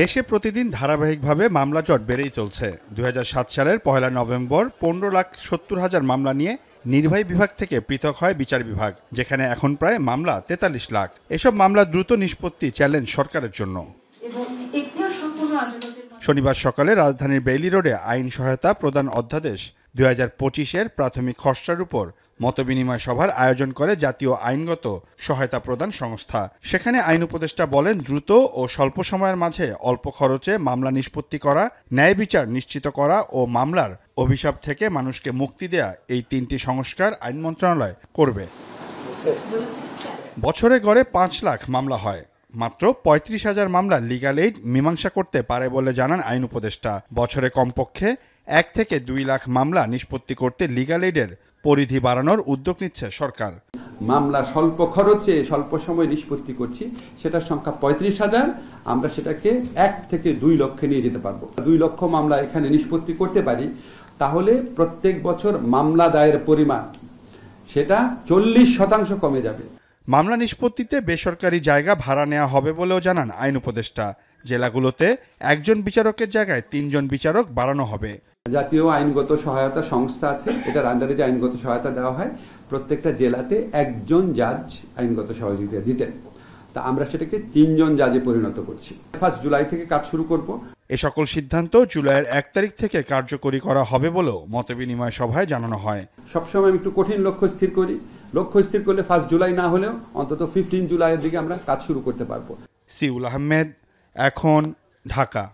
দেশে প্রতিদিন ধারাবাহিকভাবে মামলা জট বেড়েই চলছে। ২০০৭ সালের ১ নভেম্বর ১৫,৭০,০০০ মামলা নিয়ে নির্বাহী বিভাগ থেকে পৃথক হয় বিচার বিভাগ, যেখানে এখন প্রায় মামলা ৪৩ লাখ। এসব মামলা দ্রুত নিষ্পত্তি চ্যালেঞ্জ সরকারের জন্য। শনিবার সকালে রাজধানীর বেইলি রোডে আইন সহায়তা প্রদান অধ্যাদেশ ২০২৫-এর প্রাথমিক খসড়ার উপর মতবিনিময় সভার আয়োজন করে জাতীয় আইনগত সহায়তা প্রদান সংস্থা। সেখানে আইন উপদেষ্টা বলেন, দ্রুত ও স্বল্প সময়ের মাঝে অল্প খরচে মামলা নিষ্পত্তি করা, ন্যায় বিচার নিশ্চিত করা ও মামলার অভিশাপ থেকে মানুষকে মুক্তি দেয়া, এই তিনটি সংস্কার আইন মন্ত্রণালয় করবে। বছরে গড়ে ৫ লাখ মামলা হয়। মাত্র ৩৫,০০০ মামলা লিগ্যাল এইড মীমাংসা করতে পারে বলে জানান আইন উপদেষ্টা। বছরে কমপক্ষে ১ থেকে ২ লাখ মামলা নিষ্পত্তি করতে লিগ্যাল এইডের পরিধি বাড়ানোর উদ্যোগ নিচ্ছে সরকার। মামলা স্বল্প খরচে স্বল্প সময় নিষ্পত্তি করছি, সেটার সংখ্যা ৩৫,০০০। আমরা সেটাকে ১ থেকে ২ লক্ষে নিয়ে যেতে পারবো। ২ লক্ষ মামলা এখানে নিষ্পত্তি করতে পারি, তাহলে প্রত্যেক বছর মামলা দায়ের পরিমাণ সেটা ৪০% কমে যাবে। মামলা নিষ্পত্তিতে বেসরকারি জায়গা ভাড়া নেওয়া হবে বলেও জানান আইন উপদেষ্টা। জেলাগুলোতে একজন বিচারকের জায়গায় ৩ জন বিচারক বাড়ানো হবে। জাতীয় আইনগত সহায়তা সংস্থা আছে, এটার আন্ডারে যে আইনগত সহায়তা দেওয়া হয়, প্রত্যেকটা জেলাতে একজন জাজ আইনগত সহযোগিতা দিতেন। তা আমরা সেটাকে ৩ জন জাজে পরিণত করছি। 1 জুলাই থেকে কাজ শুরু করব। এ সকল সিদ্ধান্ত জুলাইয়ের ১ তারিখ থেকে কার্যকরী করা হবে বলেও মতবিনিময় সভায় জানানো হয়। সবসময় আমি একটু কঠিন লক্ষ্য স্থির করি। লক্ষ্য স্থির করলে 1 জুলাই না হলেও অন্তত 15 জুলাইয়ের দিকে আমরা কাজ শুরু করতে পারবো। সিউল আহমেদ, এখন, ঢাকা।